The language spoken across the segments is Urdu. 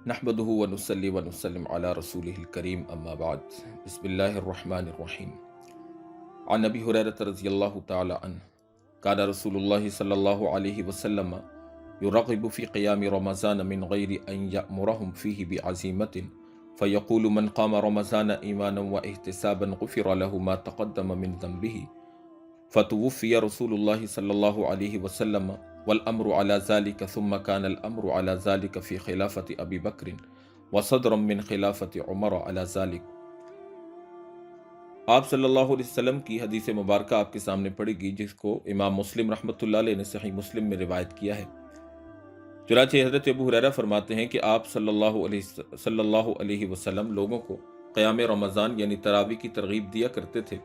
نحمده ونصلي ونسلم على رسوله الكريم اما بعد بسم الله الرحمن الرحيم عن ابي هريره رضي الله تعالى عنه كان رسول الله صلى الله عليه وسلم يرغب في قيام رمضان من غير ان يأمرهم فيه بعزيمة فيقول من قام رمضان ايمانا واحتسابا غفر له ما تقدم من ذنبه فتوفي رسول الله صلى الله عليه وسلم والأمر على ذلك ثم كان الأمر على ذلك في خلافة أبي بكر وصدرا من خلافة عمر على ذلك۔ آپ صلی اللہ علیہ وسلم کی حدیث مبارکہ آپ کے سامنے پڑے گی، جس کو امام مسلم رحمۃ اللہ علیہ نے صحیح مسلم میں روایت کیا ہے۔ چنانچہ حضرت ابو ہریرہ فرماتے ہیں کہ آپ صلی اللہ علیہ وسلم لوگوں کو قیام رمضان یعنی تراویح کی ترغیب دیا کرتے تھے،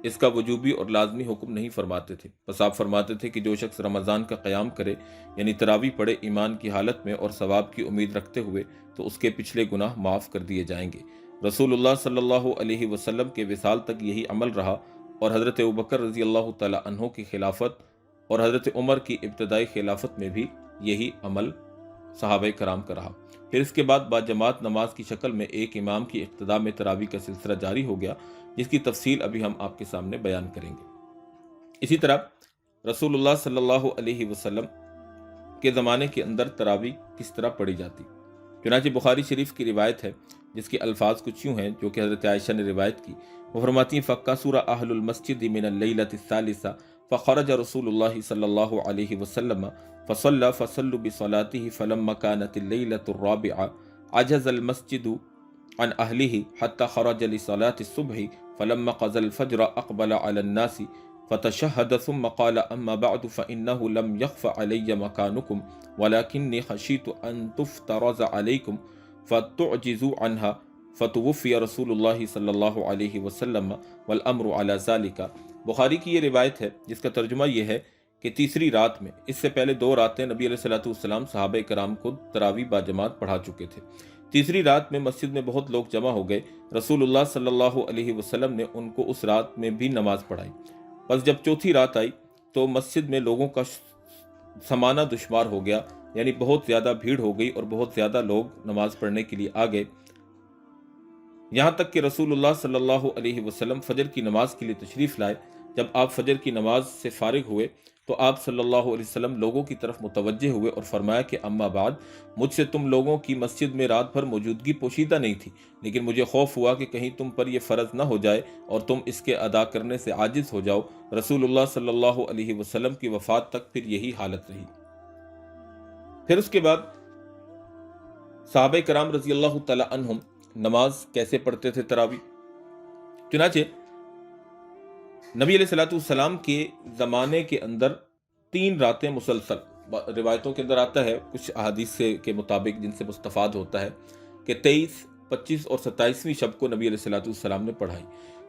اس کا وجوبی اور لازمی حکم نہیں فرماتے تھے۔ بس آپ فرماتے تھے کہ جو شخص رمضان کا قیام کرے یعنی تراویح پڑھے ایمان کی حالت میں اور ثواب کی امید رکھتے ہوئے تو اس کے پچھلے گناہ معاف کر دیے جائیں گے۔ رسول اللہ صلی اللہ علیہ وسلم کے وصال تک یہی عمل رہا، اور حضرت ابوبکر رضی اللہ تعالی عنہ کی خلافت اور حضرت عمر کی ابتدائی خلافت میں بھی یہی عمل صحابہ کرام کا رہا۔ پھر اس کے بعد باجماعت نماز کی شکل میں ایک امام کی اقتداء میں تراویح کا سلسلہ جاری ہو گیا، جس کی تفصیل ابھی ہم آپ کے سامنے بیان کریں گے۔ اسی طرح رسول اللہ صلی اللہ علیہ وسلم کے زمانے کے اندر تراویح کس طرح پڑھی جاتی، چنانچہ بخاری شریف کی روایت ہے جس کے الفاظ کچھ یوں ہیں جو کہ حضرت عائشہ نے روایت کی۔ وہ فرماتی ہیں فَقَّسُرَ أَهْلُ الْمَسْجِدِ مِنَ اللَّيْلَةِ الثَّالِثَةِ فَخَرَجَ رسول اللہ صلی اللہ علیہ وسلم فصلى فصلوا بصلاته فلما كانت الليلة الرابعة عجز المسجد عن أهله حتى خرج لصلاة الصبح فلما قضى الفجر أقبل على الناس فتشهد ثم قال أما بعد فإنه لم يخف علي مكانكم ولكني خشيت أن تفترض عليكم فتعجزوا عنها فتوفي رسول اللہ صلی اللہ علیہ وسلم والأمر على ذلك۔ بخاری کی یہ روایت ہے جس کا ترجمہ یہ ہے کہ تیسری رات میں، اس سے پہلے 2 راتیں نبی علیہ الصلوۃ والسلام صحابہ کرام کو تراویح باجماعت پڑھا چکے تھے۔ تیسری رات میں مسجد میں بہت لوگ جمع ہو گئے۔ رسول اللہ صلی اللہ علیہ وسلم نے ان کو اس رات میں بھی نماز پڑھائی۔ بس جب چوتھی رات آئی تو مسجد میں لوگوں کا سمانا دشوار ہو گیا، یعنی بہت زیادہ بھیڑ ہو گئی اور بہت زیادہ لوگ نماز پڑھنے کے لیے آ گئے، یہاں تک کہ رسول اللہ صلی اللہ علیہ وسلم فجر کی نماز کے لیے تشریف لائے۔ جب آپ فجر کی نماز سے فارغ ہوئے تو آپ صلی اللہ علیہ وسلم لوگوں کی طرف متوجہ ہوئے اور فرمایا کہ اما بعد، مجھ سے تم لوگوں کی مسجد میں رات بھر موجودگی پوشیدہ نہیں تھی، لیکن مجھے خوف ہوا کہ کہیں تم پر یہ فرض نہ ہو جائے اور تم اس کے ادا کرنے سے عاجز ہو جاؤ۔ رسول اللہ صلی اللہ علیہ وسلم کی وفات تک پھر یہی حالت رہی۔ پھر اس کے بعد صحابہ کرام رضی اللہ تعالی عنہم نماز کیسے پڑھتے تھے تراویح؟ چنانچہ نبی علیہ الصلوۃ والسلام کے زمانے کے اندر 3 راتیں مسلسل، روایتوں کے اندر آتا ہے کچھ احادیث کے مطابق جن سے مستفاد ہوتا ہے کہ 23، 25 اور 27ویں شب کو نبی علیہ الصلوۃ والسلام نے پڑھائی۔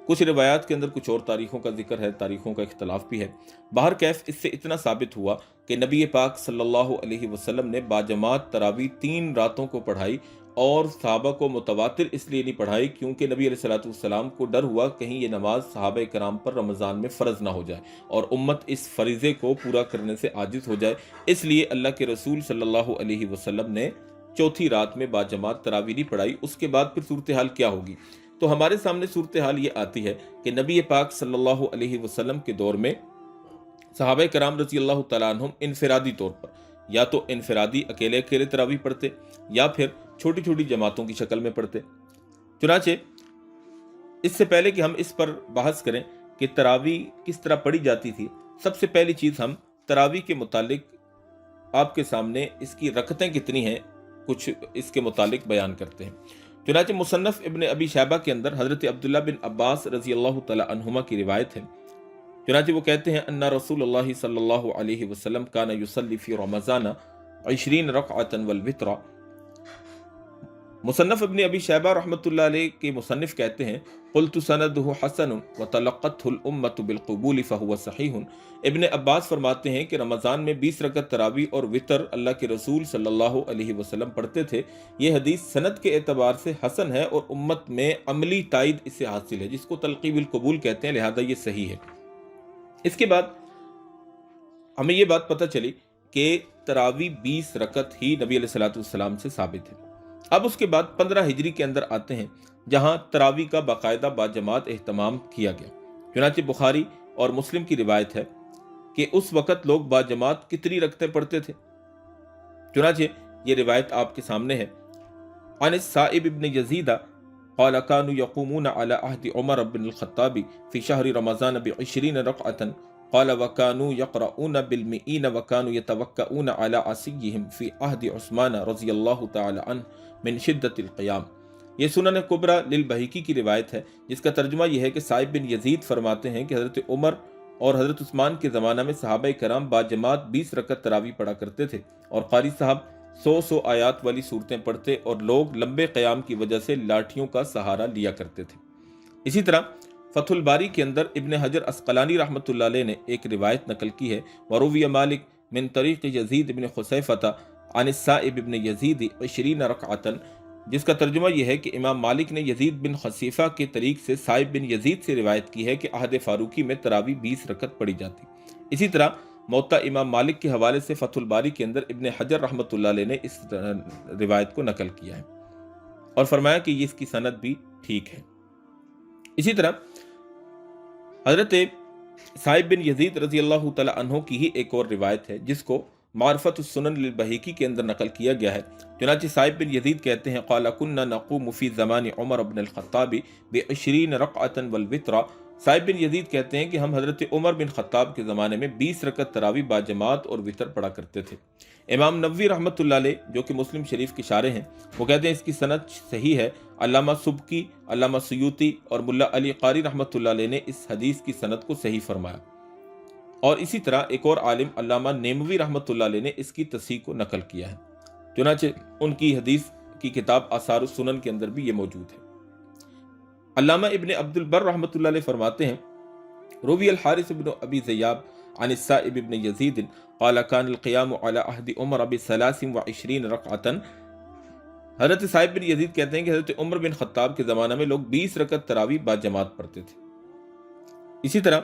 کچھ روایات کے اندر کچھ اور تاریخوں کا ذکر ہے، تاریخوں کا اختلاف بھی ہے۔ بہر کیف اس سے اتنا ثابت ہوا کہ نبی پاک صلی اللہ علیہ وسلم نے باجماعت تراویح 3 راتوں کو پڑھائی، اور صحابہ کو متواتر اس لیے نہیں پڑھائی کیونکہ نبی علیہ الصلوۃ والسلام کو ڈر ہوا کہیں یہ نماز صحابہ کرام پر رمضان میں فرض نہ ہو جائے اور امت اس فریضے کو پورا کرنے سے عاجز ہو جائے، اس لیے اللہ کے رسول صلی اللہ علیہ وسلم نے چوتھی رات میں باجماعت تراویح نہیں پڑھائی۔ اس کے بعد پھر صورتحال کیا ہوگی؟ تو ہمارے سامنے صورتحال یہ آتی ہے کہ نبی پاک صلی اللہ علیہ وسلم کے دور میں صحابہ کرام رضی اللہ تعالیٰ عنہم انفرادی طور پر یا تو انفرادی اکیلے اکیلے تراویح پڑھتے یا پھر چھوٹی چھوٹی جماعتوں کی شکل میں پڑھتے۔ چنانچہ اس سے پہلے کہ ہم اس پر بحث کریں کہ تراویح کس طرح پڑھی جاتی تھی، سب سے پہلی چیز ہم تراویح کے متعلق آپ کے سامنے اس کی رکعتیں کتنی ہیں کچھ اس کے متعلق بیان کرتے ہیں۔ چنانچہ مصنف ابن ابی شیبہ کے اندر حضرت عبداللہ بن عباس رضی اللہ تعالی عنہما کی روایت ہے۔ چنانچہ وہ کہتے ہیں ان رسول اللہ صلی اللہ علیہ وسلم کان یصلی فی رمضان 20 رکعۃ والوتر۔ مصنف ابن ابی شیبہ رحمۃ اللہ علیہ کے مصنف کہتے ہیں قلت سندہ حسن وتلقته الامة بالقبول فهو صحیح۔ ابن عباس فرماتے ہیں کہ رمضان میں 20 رکعت تراویح اور وتر اللہ کے رسول صلی اللہ علیہ وسلم پڑھتے تھے۔ یہ حدیث سند کے اعتبار سے حسن ہے اور امت میں عملی تائید اس سے حاصل ہے، جس کو تلقی بالقبول کہتے ہیں، لہذا یہ صحیح ہے۔ اس کے بعد ہمیں یہ بات پتہ چلی کہ تراویح 20 رکعت ہی نبی علیہ الصلوۃ والسلام سے ثابت ہے۔ اب اس کے بعد 15 ہجری کے اندر آتے ہیں جہاں تراویح کا باقاعدہ باجماعت اہتمام کیا گیا۔ چنانچہ بخاری اور مسلم کی روایت ہے کہ اس وقت لوگ باجماعت کتنی رکعتیں پڑھتے تھے۔ چنانچہ یہ روایت آپ کے سامنے ہے۔ عن السائب ابن یزید قال كانوا يقومون على عهد عمر بن الخطاب في شهر رمضان ب20 ركعة قال وكانوا يقرؤون بالمئين وكانوا يتوكؤون على عصيهم في عهد عثمان رضی اللہ تعالی عنہ من شدت القیام۔ یہ سنن کبریٰ للبہیقی کی روایت ہے، جس کا ترجمہ یہ ہے کہ سائب بن یزید فرماتے ہیں کہ حضرت عمر اور حضرت عثمان کے زمانہ میں صحابہ کرام باجماعت 20 رکعت تراویح پڑھا کرتے تھے، اور قاری صاحب 100 آیات والی صورتیں پڑھتے اور لوگ لمبے قیام کی وجہ سے لاٹھیوں کا سہارا لیا کرتے تھے۔ اسی طرح فتح الباری کے اندر ابن حجر عسقلانی رحمۃ اللہ علیہ نے ایک روایت نقل کی ہے، وروی مالک من طریق یزید ابن خصیفۃ عن السائب ابن یزید 20 رکعۃ، جس کا ترجمہ یہ ہے کہ امام مالک نے یزید بن خصیفہ کے طریق سے سائب بن یزید سے روایت کی ہے کہ عہد فاروقی میں تراویح 20 رکعت پڑھی جاتی۔ اسی طرح موطا امام مالک کے حوالے سے فتح الباری کے اندر ابن حجر رحمۃ اللہ علیہ نے اس روایت کو نقل کیا ہے اور فرمایا کہ یہ اس کی سند بھی ٹھیک ہے۔ اسی طرح حضرت سائب بن یزید رضی اللہ تعالی عنہ کی ہی ایک اور روایت ہے جس کو معرفت السنن للبہیقی کے اندر نقل کیا گیا ہے۔ چنانچہ سائب بن یزید کہتے ہیں قال كنا نقوم فی زمان عمر بن الخطاب ب20 رکعۃ والوتر۔ سائب بن یزید کہتے ہیں کہ ہم حضرت عمر بن خطاب کے زمانے میں 20 رکعت تراویح باجماعت اور وتر پڑھا کرتے تھے۔ امام نووی رحمۃ اللہ علیہ جو کہ مسلم شریف کے شارح ہیں، وہ کہتے ہیں اس کی سند صحیح ہے۔ علامہ سبکی، علامہ سیوطی اور ملا علی قاری رحمۃ اللہ علیہ نے اس حدیث کی سند کو صحیح فرمایا، اور اسی طرح ایک اور عالم علامہ نیموی رحمۃ اللہ علیہ نے اس کی تصحیح کو نقل کیا ہے۔ چنانچہ ان کی حدیث کی کتاب آثار السنن کے اندر بھی یہ موجود ہے۔ علامہ ابن عبد البر رحمۃ اللہ علیہ فرماتے ہیں روی الحارث بن ابی زیاب عن السائب ابن یزید قال كان القيام على عهد عمر ب23 ركعة۔ حضرت سائب بن یزید کہتے ہیں کہ حضرت عمر بن خطاب کے زمانہ میں لوگ 20 رکعت تراویح باجماعت پڑھتے تھے۔ اسی طرح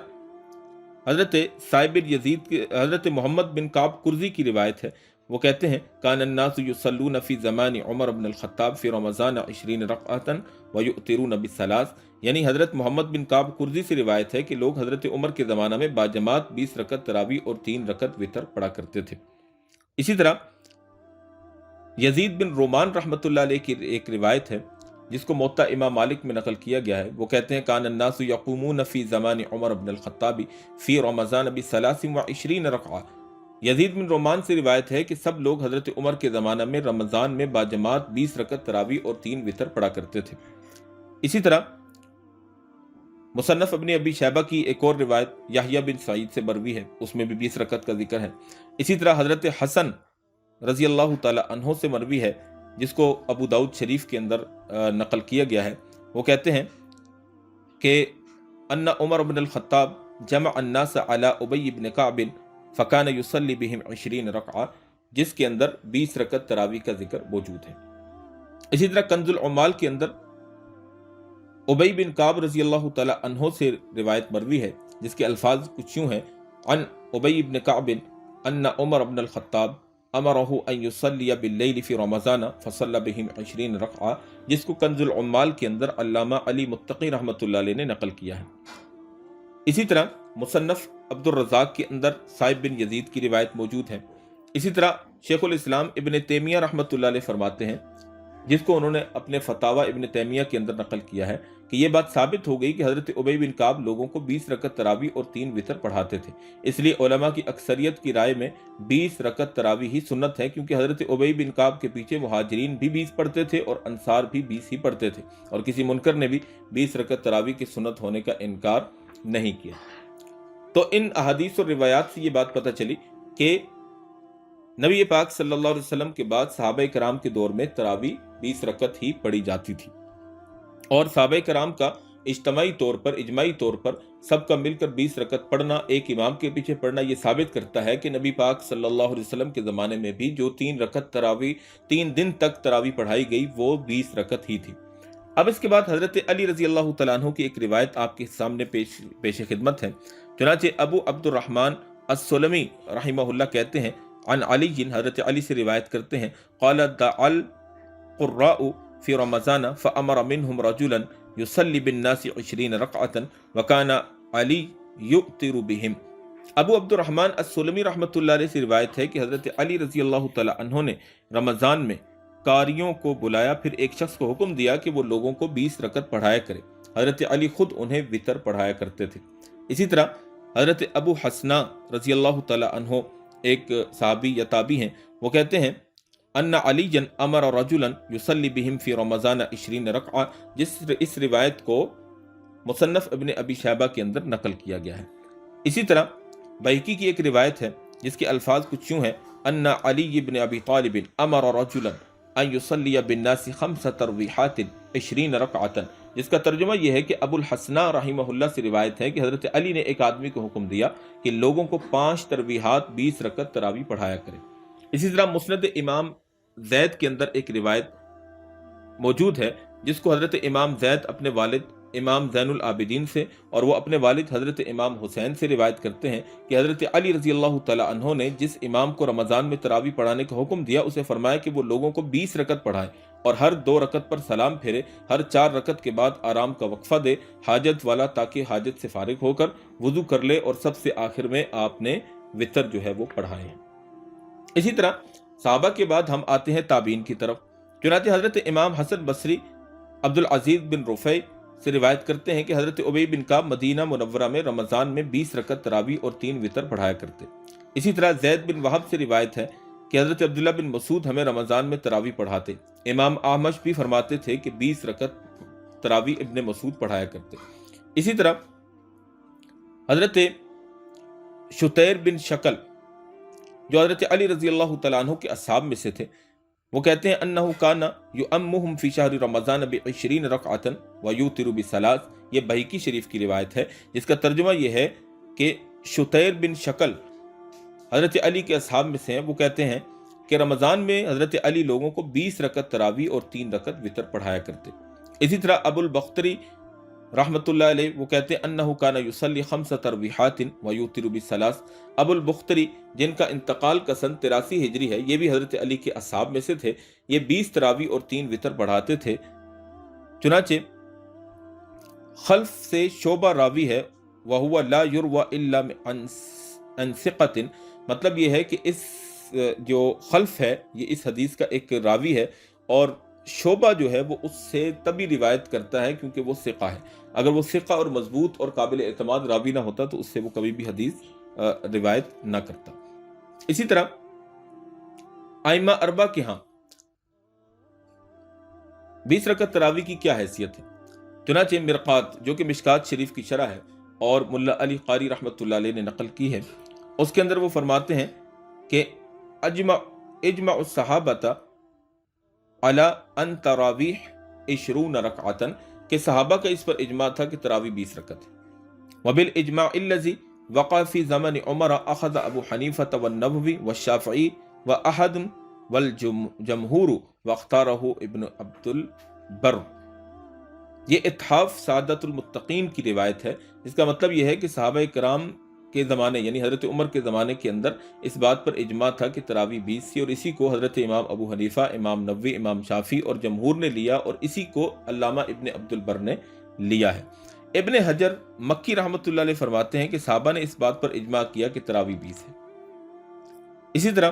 حضرت سائب بن یزید کے حضرت محمد بن کعب کرزی کی روایت ہے، وہ کہتے ہیں کان الناس یصلون فی زمان عمر بن الخطاب فی رمضان 20 رکعۃ ویؤترون بثلاث، یعنی حضرت محمد بن کعب کرزی سے روایت ہے کہ لوگ حضرت عمر کے زمانہ میں باجماعت 20 رکعت تراویح اور 3 رکعت وتر پڑھا کرتے تھے۔ اسی طرح یزید بن رومان رحمۃ اللہ علیہ کی ایک روایت ہے جس کو موطا امام مالک میں نقل کیا گیا ہے، وہ کہتے ہیں کان الناس یقومون فی زمان عمر بن الخطاب فی رمضان ب23 رکعہ۔ یزید بن رومان سے روایت ہے کہ سب لوگ حضرت عمر کے زمانہ میں رمضان میں باجماعت 20 رکعت تراویح اور 3 وتر پڑھا کرتے تھے۔ اسی طرح مصنف ابن ابی شیبہ کی ایک اور روایت یحییٰ بن سعید سے مروی ہے، اس میں بھی 20 رکعت کا ذکر ہے۔ اسی طرح حضرت حسن رضی اللہ تعالی عنہ سے مروی ہے جس کو ابو داؤد شریف کے اندر نقل کیا گیا ہے، وہ کہتے ہیں کہ ان عمر بن الخطاب جمع الناس علی ابی بن کعب فکان یصلی بہم 20 رکعہ، جس کے اندر 20 رکعت تراویح کا ذکر موجود ہے۔ اسی طرح کنز العمال کے اندر ابی بن کعب رضی اللہ تعالی عنہ سے روایت مروی ہے جس کے الفاظ کچھ یوں ہیں عن ابی بن کعب ان عمر بن الخطاب امرہ ان یصلی باللیل فی رمضان فصلی بہم 20 رکعہ، جس کو کنز العمال کے اندر علامہ علی متقی رحمۃ اللہ علیہ نے نقل کیا ہے۔ اسی طرح مصنف عبد الرزاق کے اندر سائب بن یزید کی روایت موجود ہے۔ اسی طرح شیخ الاسلام ابن تیمیہ رحمۃ اللہ علیہ فرماتے ہیں، جس کو انہوں نے اپنے فتاوی ابن تیمیہ کے اندر نقل کیا ہے، کہ یہ بات ثابت ہو گئی کہ حضرت ابی بن کعب لوگوں کو 20 رکعت تراویح اور 3 وتر پڑھاتے تھے۔ اس لیے علماء کی اکثریت کی رائے میں 20 رکعت تراویح ہی سنت ہے، کیونکہ حضرت ابی بن کعب کے پیچھے مہاجرین بھی 20 پڑھتے تھے اور انصار بھی 20 ہی پڑھتے تھے، اور کسی منکر نے بھی 20 رکعت تراویح کی سنت ہونے کا انکار نہیں کیا۔ تو ان احادیث اور روایات سے یہ بات پتہ چلی کہ نبی پاک صلی اللہ علیہ وسلم کے بعد صحابہ کرام کے دور میں تراویح 20 رکعت ہی پڑھی جاتی تھی، اور صحابہ کرام کا اجتماعی طور پر سب کا مل کر 20 رکعت پڑھنا، ایک امام کے پیچھے پڑھنا، یہ ثابت کرتا ہے کہ نبی پاک صلی اللہ علیہ وسلم کے زمانے میں بھی جو 3 رکعت تراویح 3 دن تک تراویح پڑھائی گئی وہ 20 رکعت ہی تھی۔ اب اس کے بعد حضرت علی رضی اللہ تعالیٰ عنہ کی ایک روایت آپ کے سامنے پیش خدمت ہے۔ چنانچہ ابو عبد الرحمن السلمی رحمہ اللہ کہتے ہیں عن علی، حضرت علی سے روایت کرتے ہیں قال القراء في رمضان فأمر منهم رجلا يصلي بالناس 20 ركعة وكان علي يؤتر بهم۔ ابو عبد الرحمن السلمی رحمۃ اللہ علیہ سے روایت ہے کہ حضرت علی رضی اللہ تعالی عنہ نے رمضان میں قاریوں کو بلایا، پھر ایک شخص کو حکم دیا کہ وہ لوگوں کو 20 رکعت پڑھایا کرے۔ حضرت علی خود انہیں وتر پڑھایا کرتے تھے۔ اسی طرح حضرت ابو حسنہ رضی اللہ تعالی عنہ ایک صحابی یا تابعی ہیں، وہ کہتے ہیں ان علی امر رجلا یصلی بہم فی رمضان 20 رکعہ، اس روایت کو مصنف ابن ابی شیبہ کے اندر نقل کیا گیا ہے۔ اسی طرح بہقی کی ایک روایت ہے جس کے الفاظ کچھ یوں ہیں ان علی بن ابی طالب امر رجلا ان یصلی بالناس 5 ترویحات 20 رکعۃ، جس کا ترجمہ یہ ہے کہ ابو الحسنہ رحمہ اللہ سے روایت ہے کہ حضرت علی نے ایک آدمی کو حکم دیا کہ لوگوں کو 5 ترویحات 20 رکعت تراویح پڑھایا کرے۔ اسی طرح مسند امام زید کے اندر ایک روایت موجود ہے جس کو حضرت امام زید اپنے والد امام زین العابدین سے اور وہ اپنے والد حضرت امام حسین سے روایت کرتے ہیں کہ حضرت علی رضی اللہ تعالی عنہ نے جس امام کو رمضان میں تراویح پڑھانے کا حکم دیا اسے فرمایا کہ وہ لوگوں کو 20 رکعت پڑھائے اور ہر 2 رکعت پر سلام پھیرے، ہر 4 رکعت کے بعد آرام کا وقفہ دے حاجت والا، تاکہ حاجت سے فارغ ہو کر وضو کر لے، اور سب سے آخر میں آپ نے وتر جو ہے وہ پڑھائے ہیں۔ اسی طرح صحابہ کے بعد ہم آتے ہیں تابعین کی طرف۔ چنانچہ حضرت امام حسن بصری عبد العزیز بن رفیع سے روایت کرتے ہیں کہ حضرت ابی بن کعب مدینہ منورہ میں رمضان میں 20 رکعت تراویح اور 3 وتر پڑھایا کرتے۔ اسی طرح زید بن وہب سے روایت ہے کہ حضرت عبداللہ بن مسعود ہمیں رمضان میں تراویح پڑھاتے۔ امام اعمش بھی فرماتے تھے کہ 20 رکعت تراویح ابن مسعود پڑھایا کرتے۔ اسی طرح حضرت شتیر بن شکل جو حضرت علی رضی اللہ تعالیٰ عنہ کے اصحاب میں سے تھے، وہ کہتے ہیں انہ کان یؤمہم فی شہر رمضان ب20 رکعۃ ویوتر ب3۔ یہ بہقی شریف کی روایت ہے جس کا ترجمہ یہ ہے کہ شتیر بن شکل حضرت علی کے اصحاب میں سے ہیں، وہ کہتے ہیں کہ رمضان میں حضرت علی لوگوں کو 20 رکعت تراویح اور 3 رکعت وتر پڑھایا کرتے۔ اسی طرح ابو البختری رحمۃ اللہ علیہ وہ کہتے ہیں انہ کان یصلی 5 ترویحات ویوتر ب3۔ ابو البختری جن کا انتقال کا سن 83 ہجری ہے، یہ بھی حضرت علی کے اصحاب میں سے تھے، یہ 20 تراویح اور 3 وتر پڑھاتے تھے۔ چنانچہ خلف سے شعبہ راوی ہے وہو لا یروى الا عن ثقۃ، مطلب یہ ہے کہ اس جو خلف ہے یہ اس حدیث کا ایک راوی ہے، اور شعبہ جو ہے وہ اس سے تبھی روایت کرتا ہے کیونکہ وہ ثقہ ہے۔ اگر وہ ثقہ اور مضبوط اور قابل اعتماد راوی نہ ہوتا تو اس سے وہ کبھی بھی حدیث روایت نہ کرتا۔ اسی طرح ائمہ اربعہ کے ہاں 20 رکعت تراویح کی کیا حیثیت ہے؟ چنانچہ مرقات جو کہ مشکات شریف کی شرح ہے اور ملا علی قاری رحمۃ اللہ علیہ نے نقل کی ہے، اس کے اندر وہ فرماتے ہیں کہ اجمع الصحابۃ علی ان تراویح 20 رکعۃ، کہ صحابہ کا اس پر اجماع تھا کہ تراویح 20 رکعت ہے۔ وبالاجماع الذی وقع فی زمن عمر اخذ ابو حنیفہ والنووی والشافعی واحد والجمہور واختارہ ابن عبد البر۔ یہ اتحاف سعادت المتقین کی روایت ہے، جس کا مطلب یہ ہے کہ صحابہ کرام کے زمانے یعنی حضرت عمر کے زمانے کے اندر اس بات پر اجماع تھا کہ تراویح 20 تھی، اور اسی کو حضرت امام ابو حنیفہ، امام نووی، امام شافعی اور جمہور نے لیا، اور اسی کو علامہ ابن عبد البر نے لیا ہے۔ ابن حجر مکی رحمۃ اللہ علیہ فرماتے ہیں کہ صحابہ نے اس بات پر اجماع کیا کہ تراویح 20 ہے۔ اسی طرح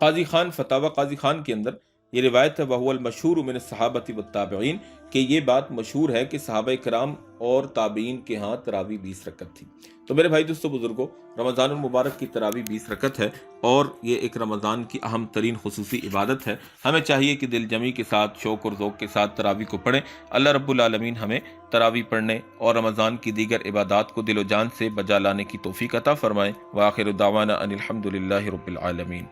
قاضی خان فتاوی قاضی خان کے اندر یہ روایت ہے وَهُوَ الْمَشْهُورُ مِنَ الصَّحَابَةِ وَالتَّابِعِينَ، کہ یہ بات مشہور ہے کہ صحابہ کرام اور تابعین کے ہاں تراویح 20 رکعت تھی۔ تو میرے بھائی دوستو بزرگوں، رمضان المبارک کی تراویح 20 رکعت ہے، اور یہ ایک رمضان کی اہم ترین خصوصی عبادت ہے۔ ہمیں چاہیے کہ دل جمی کے ساتھ، شوق اور ذوق کے ساتھ تراویح کو پڑھیں۔ اللہ رب العالمین ہمیں تراویح پڑھنے اور رمضان کی دیگر عبادات کو دل و جان سے بجا لانے کی توفیق عطا فرمائے۔ وآخر دعوانا ان الحمد للہ رب العالمین۔